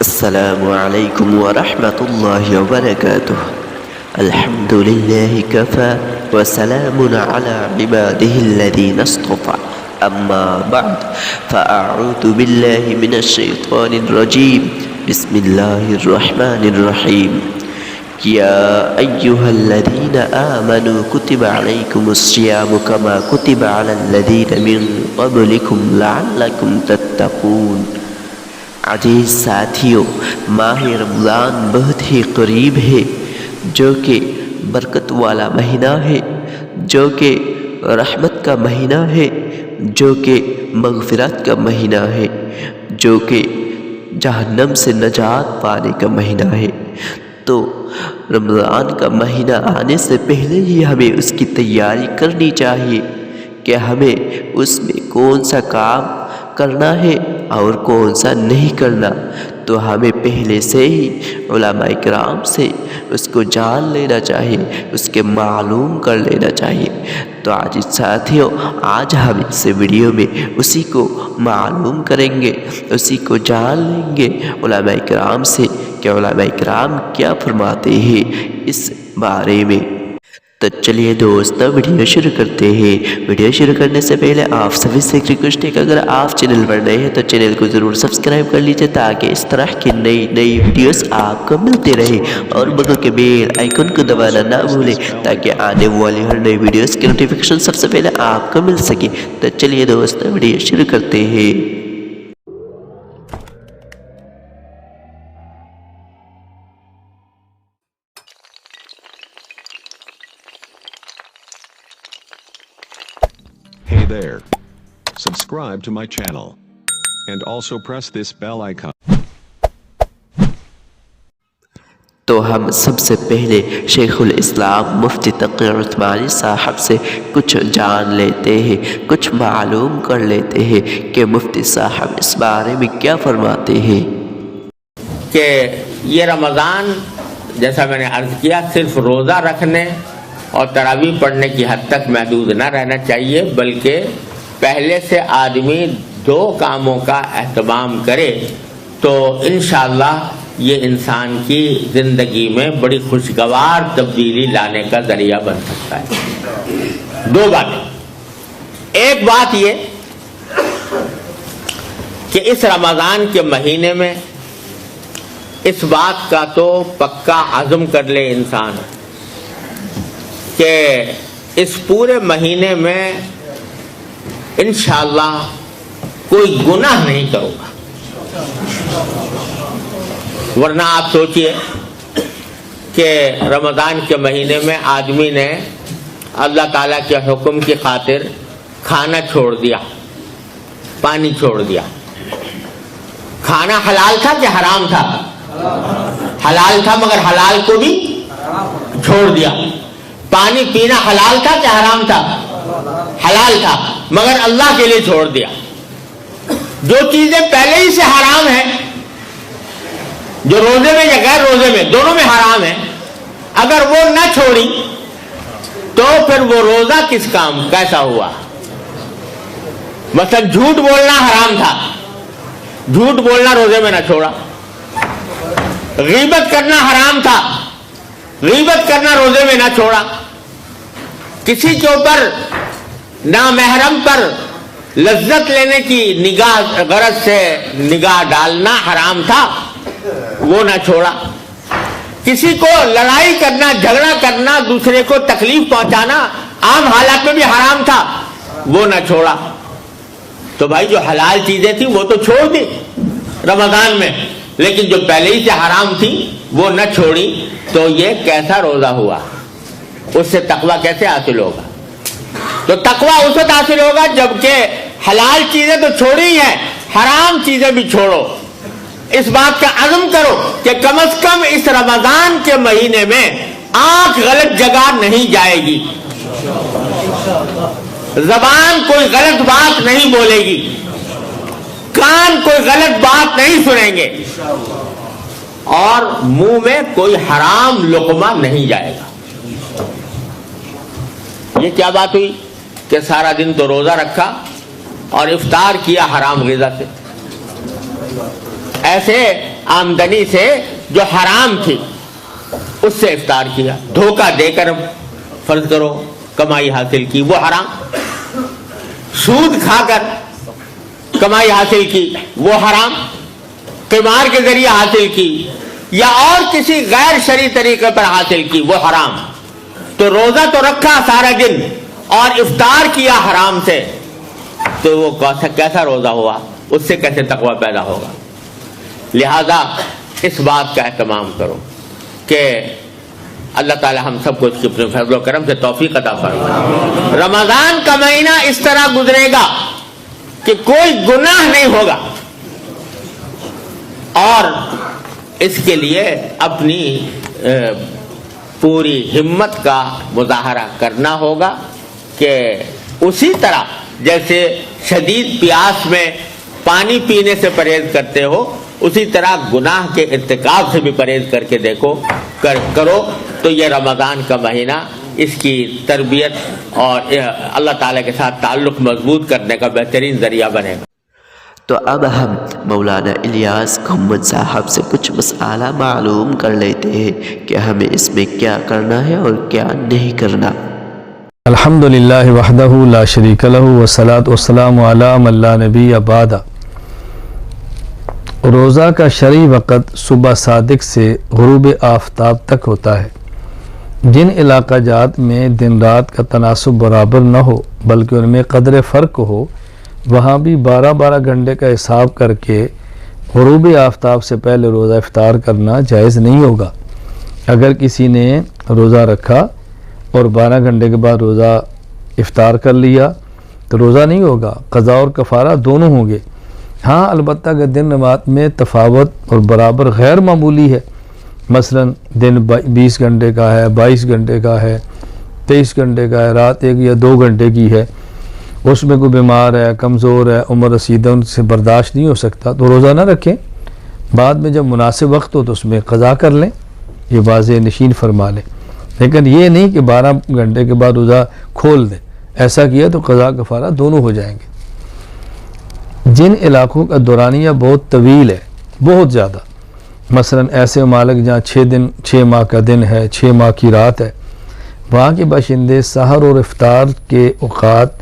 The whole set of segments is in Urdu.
السلام علیکم ورحمۃ اللہ وبرکاتہ. الحمد للہ کفی وسلام علی عباده الذین اصطفی. اما بعد فاعوذ باللہ من الشیطان الرجیم. بسم اللہ الرحمن الرحیم. یا ایہا الذین آمنوا کتب علیکم الصیام کما کتب علی الذین من قبلکم لعلکم تتقون. عزیز ساتھیوں، ماہ رمضان بہت ہی قریب ہے، جو کہ برکت والا مہینہ ہے، جو کہ رحمت کا مہینہ ہے، جو کہ مغفرت کا مہینہ ہے، جو کہ جہنم سے نجات پانے کا مہینہ ہے. تو رمضان کا مہینہ آنے سے پہلے ہی ہمیں اس کی تیاری کرنی چاہیے کہ ہمیں اس میں کون سا کام کرنا ہے اور کون سا نہیں کرنا. تو ہمیں پہلے سے ہی علماء کرام سے اس کو جان لینا چاہیے، اس کے معلوم کر لینا چاہیے. تو آج ساتھیوں، آج ہم اس ویڈیو میں اسی کو معلوم کریں گے، اسی کو جان لیں گے علماء کرام سے کہ علماء کرام کیا فرماتے ہیں اس بارے میں. تو چلیے دوستو، ویڈیو شروع کرتے ہیں. ویڈیو شروع کرنے سے پہلے آپ سبھی سے ریکویسٹ ہے کہ اگر آپ چینل پر نئے ہیں تو چینل کو ضرور سبسکرائب کر لیجئے تاکہ اس طرح کی نئی ویڈیوز آپ کو ملتے رہے، اور بغل کے بیل آئیکن کو دبانا نہ بھولیں تاکہ آنے والی ہر نئی ویڈیوز کی نوٹیفیکیشن سب سے پہلے آپ کو مل سکے. تو چلیے دوستو، ویڈیو شروع کرتے ہیں. Hey there. Subscribe to my channel. And also press this bell icon. تو ہم سب سے پہلے شیخ الاسلام مفتی تقی عثمانی صاحب سے کچھ جان لیتے ہیں، کچھ معلوم کر لیتے ہیں کہ مفتی صاحب اس بارے میں کیا فرماتے ہیں. کہ یہ رمضان جیسا میں نے عرض کیا صرف روزہ رکھنے اور تراویح پڑھنے کی حد تک محدود نہ رہنا چاہیے، بلکہ پہلے سے آدمی دو کاموں کا اہتمام کرے تو انشاءاللہ یہ انسان کی زندگی میں بڑی خوشگوار تبدیلی لانے کا ذریعہ بن سکتا ہے. دو باتیں. ایک بات یہ کہ اس رمضان کے مہینے میں اس بات کا تو پکا عزم کر لے انسان کہ اس پورے مہینے میں انشاءاللہ کوئی گناہ نہیں کروں گا. ورنہ آپ سوچئے کہ رمضان کے مہینے میں آدمی نے اللہ تعالیٰ کے حکم کی خاطر کھانا چھوڑ دیا، پانی چھوڑ دیا. کھانا حلال تھا کہ حرام تھا؟ حلال تھا، مگر حلال کو بھی چھوڑ دیا. پانی پینا حلال تھا کہ حرام تھا؟ حلال تھا، مگر اللہ کے لیے چھوڑ دیا. جو چیزیں پہلے ہی سے حرام ہیں، جو روزے میں یا غیر روزے میں دونوں میں حرام ہیں، اگر وہ نہ چھوڑی تو پھر وہ روزہ کس کام کیسا ہوا؟ مثلا جھوٹ بولنا حرام تھا، جھوٹ بولنا روزے میں نہ چھوڑا. غیبت کرنا حرام تھا، غیبت کرنا روزے میں نہ چھوڑا. کسی کے اوپر نامحرم پر لذت لینے کی نگاہ غرض سے نگاہ ڈالنا حرام تھا، وہ نہ چھوڑا. کسی کو لڑائی کرنا، جھگڑا کرنا، دوسرے کو تکلیف پہنچانا عام حالات میں بھی حرام تھا، وہ نہ چھوڑا. تو بھائی جو حلال چیزیں تھیں وہ تو چھوڑ دی رمضان میں، لیکن جو پہلے ہی سے حرام تھی وہ نہ چھوڑی. تو یہ کیسا روزہ ہوا؟ اس سے تقویٰ کیسے حاصل ہوگا؟ تو تقویٰ اس وقت حاصل ہوگا جبکہ حلال چیزیں تو چھوڑی ہیں، حرام چیزیں بھی چھوڑو. اس بات کا عزم کرو کہ کم از کم اس رمضان کے مہینے میں آنکھ غلط جگہ نہیں جائے گی، زبان کوئی غلط بات نہیں بولے گی، کان کوئی غلط بات نہیں سنیں گے، اور منہ میں کوئی حرام لقمہ نہیں جائے گا. یہ کیا بات ہوئی کہ سارا دن تو روزہ رکھا اور افطار کیا حرام غذا سے. ایسے آمدنی سے جو حرام تھی اس سے افطار کیا. دھوکہ دے کر فرض کرو کمائی حاصل کی وہ حرام, سود کھا کر کمائی حاصل کی وہ حرام, قمار کے ذریعے حاصل کی یا اور کسی غیر شرعی طریقے پر حاصل کی وہ حرام. تو روزہ تو رکھا سارا دن اور افطار کیا حرام سے, تو وہ کیسا روزہ ہوا, اس سے کیسے تقوی پیدا ہوگا. لہذا اس بات کا اہتمام کرو کہ اللہ تعالی ہم سب کو اس کے اپنے فضل و کرم سے توفیق عطا فرمائے. رمضان کا مہینہ اس طرح گزرے گا کہ کوئی گناہ نہیں ہوگا, اور اس کے لیے اپنی پوری ہمت کا مظاہرہ کرنا ہوگا کہ اسی طرح جیسے شدید پیاس میں پانی پینے سے پرہیز کرتے ہو, اسی طرح گناہ کے ارتکاب سے بھی پرہیز کر کے دیکھو کرو, تو یہ رمضان کا مہینہ اس کی تربیت اور اللہ تعالیٰ کے ساتھ تعلق مضبوط کرنے کا بہترین ذریعہ بنے گا. تو اب ہم مولانا الیاس محمد صاحب سے کچھ مسئلہ معلوم کر لیتے ہیں کہ ہمیں اس میں کیا کرنا ہے اور کیا نہیں کرنا. الحمدللہ وحدہ لا شریک لہ والصلاۃ والسلام علی من لا نبی بعدہ. روزہ کا شرعی وقت صبح صادق سے غروب آفتاب تک ہوتا ہے. جن علاقہ جات میں دن رات کا تناسب برابر نہ ہو بلکہ ان میں قدر فرق ہو, وہاں بھی 12 گھنٹے کا حساب کر کے غروب آفتاب سے پہلے روزہ افطار کرنا جائز نہیں ہوگا. اگر کسی نے روزہ رکھا اور 12 گھنٹے کے بعد روزہ افطار کر لیا تو روزہ نہیں ہوگا, قضا اور کفارہ دونوں ہوں گے. ہاں البتہ کہ دن رات میں تفاوت اور برابر غیر معمولی ہے, مثلا دن 20 گھنٹے کا ہے, 22 گھنٹے کا ہے, 23 گھنٹے کا ہے, رات 1 یا 2 گھنٹے کی ہے, اس میں کوئی بیمار ہے, کمزور ہے, عمر رسیدہ, ان سے برداشت نہیں ہو سکتا تو روزہ نہ رکھیں. بعد میں جب مناسب وقت ہو تو اس میں قضا کر لیں, یہ واضح نشین فرما لیں. لیکن یہ نہیں کہ 12 گھنٹے کے بعد روزہ کھول دیں, ایسا کیا تو قضا کفارہ دونوں ہو جائیں گے. جن علاقوں کا دورانیہ بہت طویل ہے, بہت زیادہ, مثلا ایسے ممالک جہاں 6 ماہ کا دن ہے, 6 ماہ کی رات ہے, وہاں کے باشندے سحر اور افطار کے اوقات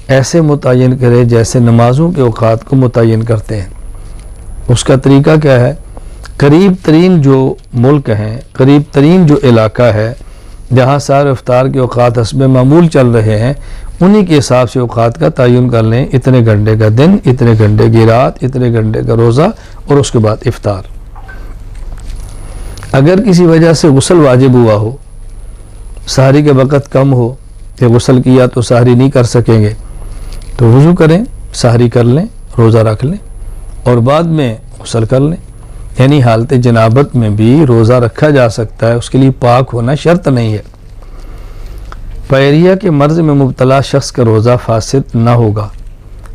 ایسے متعین کرے جیسے نمازوں کے اوقات کو متعین کرتے ہیں. اس کا طریقہ کیا ہے, قریب ترین جو ملک ہیں, قریب ترین جو علاقہ ہے جہاں سحر افطار کے اوقات حسب معمول چل رہے ہیں, انہی کے حساب سے اوقات کا تعین کر لیں. اتنے گھنٹے کا دن, اتنے گھنٹے کی رات, اتنے گھنٹے کا روزہ اور اس کے بعد افطار. اگر کسی وجہ سے غسل واجب ہوا ہو, سحری کے وقت کم ہو, کہ غسل کیا تو سحری نہیں کر سکیں گے, تو وضو کریں, سحری کر لیں, روزہ رکھ لیں اور بعد میں غسل کر لیں. یعنی حالت جنابت میں بھی روزہ رکھا جا سکتا ہے, اس کے لیے پاک ہونا شرط نہیں ہے. پائریا کے مرض میں مبتلا شخص کا روزہ فاسد نہ ہوگا,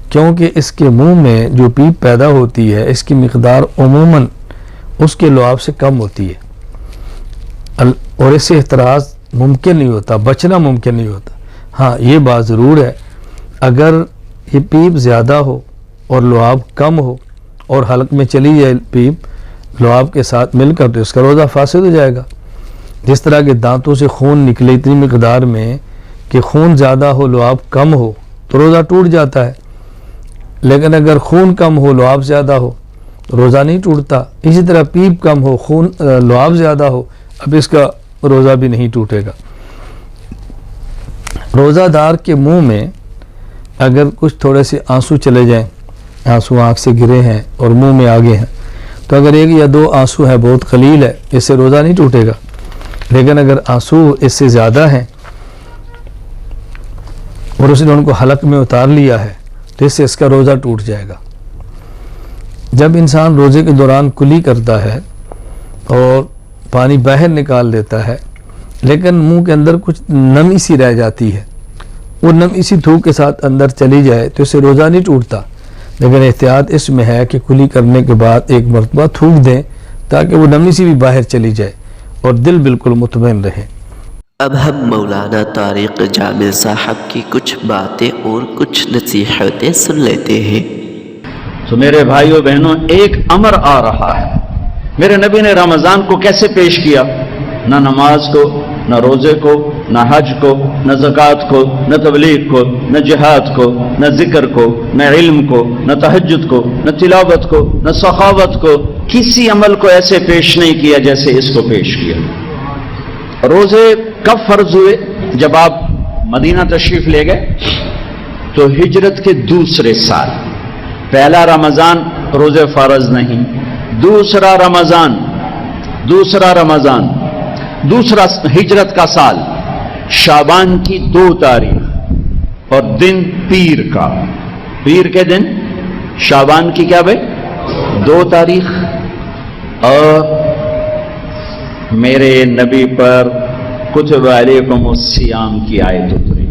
کیونکہ اس کے منہ میں جو پیپ پیدا ہوتی ہے اس کی مقدار عموماً اس کے لعاب سے کم ہوتی ہے, اور اس سے احتراز ممکن نہیں ہوتا, بچنا ممکن نہیں ہوتا. ہاں یہ بات ضرور ہے, اگر یہ پیپ زیادہ ہو اور لعاب کم ہو اور حلق میں چلی جائے پیپ لعاب کے ساتھ مل کر, تو اس کا روزہ فاسد ہو جائے گا. جس طرح کہ دانتوں سے خون نکلے اتنی مقدار میں کہ خون زیادہ ہو لعاب کم ہو تو روزہ ٹوٹ جاتا ہے, لیکن اگر خون کم ہو لعاب زیادہ ہو تو روزہ نہیں ٹوٹتا. اسی طرح پیپ کم ہو, خون لعاب زیادہ ہو, اب اس کا روزہ بھی نہیں ٹوٹے گا. روزہ دار کے منہ میں اگر کچھ تھوڑے سے آنسو چلے جائیں, آنسو آنکھ سے گرے ہیں اور منہ میں آگے ہیں, تو اگر 1 یا 2 آنسو ہے, بہت قلیل ہے, اس سے روزہ نہیں ٹوٹے گا. لیکن اگر آنسو اس سے زیادہ ہیں اور اس نے ان کو حلق میں اتار لیا ہے تو اس سے اس کا روزہ ٹوٹ جائے گا. جب انسان روزے کے دوران کلی کرتا ہے اور پانی باہر نکال دیتا ہے لیکن منہ کے اندر کچھ نمی سی رہ جاتی ہے, وہ نمی سی تھوک کے ساتھ اندر چلی جائے تو اس سے روزہ نہیں ٹوٹتا. لیکن احتیاط اس میں ہے کہ کلی کرنے کے بعد 1 مرتبہ تھوک دیں تاکہ وہ نمی سی بھی باہر چلی جائے اور دل بالکل مطمئن رہے. اب ہم مولانا طارق جامل صاحب کی کچھ باتیں اور کچھ نصیحتیں سن لیتے ہیں. تو میرے بھائیوں بہنوں, ایک امر آ رہا ہے میرے نبی نے رمضان کو کیسے پیش کیا؟ نہ نماز کو، نہ روزے کو، نہ حج کو، نہ زکوٰۃ کو، نہ تبلیغ کو، نہ جہاد کو، نہ ذکر کو، نہ علم کو، نہ تہجد کو، نہ تلاوت کو، نہ سخاوت کو، کسی عمل کو ایسے پیش نہیں کیا جیسے اس کو پیش کیا۔ روزے کب فرض ہوئے؟ جب آپ مدینہ تشریف لے گئے تو ہجرت کے دوسرے سال۔ پہلا رمضان روزے فرض نہیں، دوسرا ہجرت کا سال شعبان کی 2 تاریخ اور دن پیر کا، پیر کے دن شعبان کی کیا بھائی 2 تاریخ، اور میرے نبی پر کتب علیکم الصیام کی آیت اتری،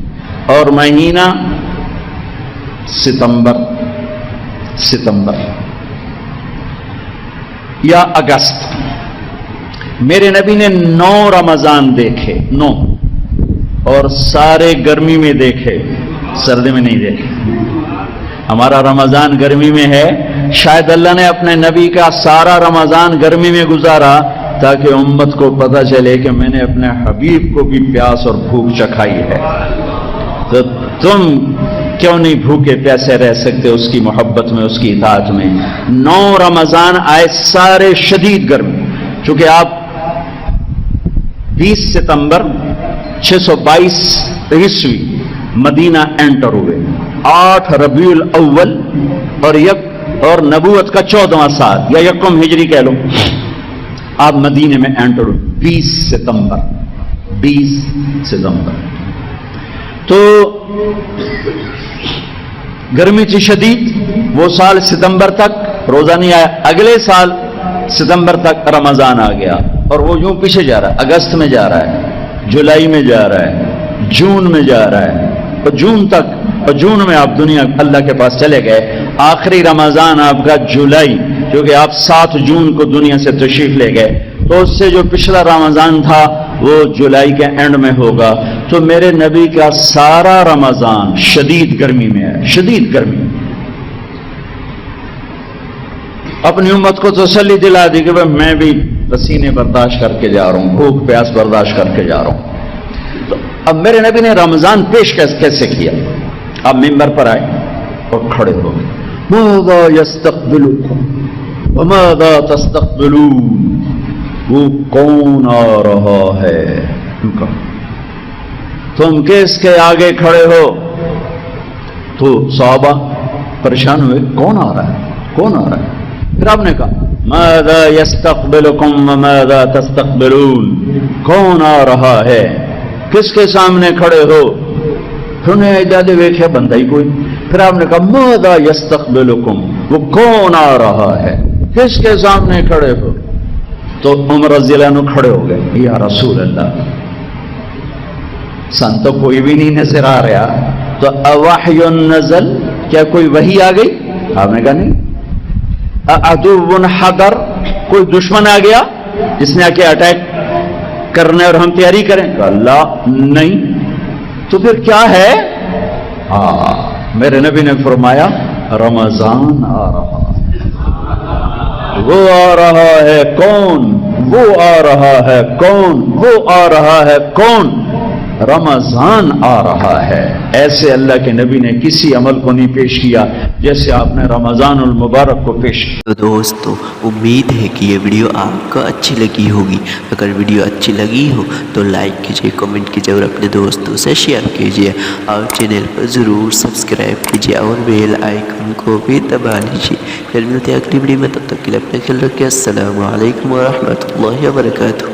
اور مہینہ ستمبر یا اگست۔ میرے نبی نے 9 رمضان دیکھے، 9، اور سارے گرمی میں دیکھے، سردی میں نہیں دیکھے۔ ہمارا رمضان گرمی میں ہے، شاید اللہ نے اپنے نبی کا سارا رمضان گرمی میں گزارا تاکہ امت کو پتہ چلے کہ میں نے اپنے حبیب کو بھی پیاس اور بھوک چکھائی ہے، تو تم کیوں نہیں بھوکے پیاسے رہ سکتے اس کی محبت میں، اس کی اطاعت میں۔ 9 رمضان آئے سارے شدید گرمی، چونکہ آپ 20 ستمبر 622 عیسوی مدینہ انٹر ہوئے، 8 ربیع الاول اور نبوت کا 14واں سال یا یکم ہجری کہہ لو، آپ مدینے میں انٹر ہوئے 20 ستمبر۔ تو گرمی تھی شدید، وہ سال ستمبر تک روزہ نہیں آیا، اگلے سال ستمبر تک رمضان آ گیا، اور وہ یوں پیچھے جا رہا ہے، اگست میں جا رہا ہے، جولائی میں جا رہا ہے، جون میں جا رہا ہے، اور جون تک، اور جون میں آپ دنیا اللہ کے پاس چلے گئے۔ آخری رمضان آپ کا جولائی، کیونکہ آپ 7 جون کو دنیا سے تشریف لے گئے، تو اس سے جو پچھلا رمضان تھا وہ جولائی کے اینڈ میں ہوگا۔ تو میرے نبی کا سارا رمضان شدید گرمی میں ہے، شدید گرمی۔ اپنی امت کو تسلی دلا دی کہ میں بھی پسینے برداشت کر کے جا رہا ہوں، بھوک پیاس برداشت کر کے جا رہا ہوں۔ تو اب میرے نبی نے رمضان پیش کیسے کیا؟ آپ ممبر پر آئے اور کھڑے ہو گئے، ماذا یستقبلکم وماذا تستقبلون، وہ کون آ رہا ہے، تم کس کے آگے کھڑے ہو؟ تو صحابہ پریشان ہوئے، کون آ رہا ہے، کون آ رہا ہے؟ پھر آپ نے کہا ماذا یستقبلکم وماذا تستقبلون، کون آ رہا ہے، کس کے سامنے کھڑے ہو؟ پھر نے اجازت دیکھا بندہ ہی کوئی۔ پھر آپ نے کہا ماذا یستقبلکم، وہ کون آ رہا ہے، کس کے سامنے کھڑے ہو؟ تو عمر رضی اللہ عنہ کھڑے ہو گئے، یا رسول اللہ سن تو کوئی بھی نہیں نظر آ رہا، تو اوحی نزل، کیا کوئی وحی آ گئی؟ آپ نے کہا نہیں۔ عدو حضر، کوئی دشمن آ گیا جس نے آ کے اٹیک کرنے اور ہم تیاری کریں؟ اللہ نہیں۔ تو پھر کیا ہے؟ میرے نبی نے فرمایا رمضان آ رہا، وہ آ رہا ہے کون، وہ آ رہا ہے کون، وہ آ رہا ہے کون، رمضان آ رہا ہے۔ ایسے اللہ کے نبی نے کسی عمل کو نہیں پیش کیا جیسے آپ نے رمضان المبارک کو پیش کیا۔ تو دوستو امید ہے کہ یہ ویڈیو آپ کو اچھی لگی ہوگی۔ اگر ویڈیو اچھی لگی ہو تو لائک کیجئے، کمنٹ کیجئے اور اپنے دوستوں سے شیئر کیجئے، اور چینل پر ضرور سبسکرائب کیجئے اور بیل آئیکن کو بھی دبا لیجئے۔ پھر ملتے ہیں اگلی ویڈیو میں، تب تک کے لیے اپنا خیال رکھیں۔ السلام علیکم ورحمۃ اللہ وبرکاتہ۔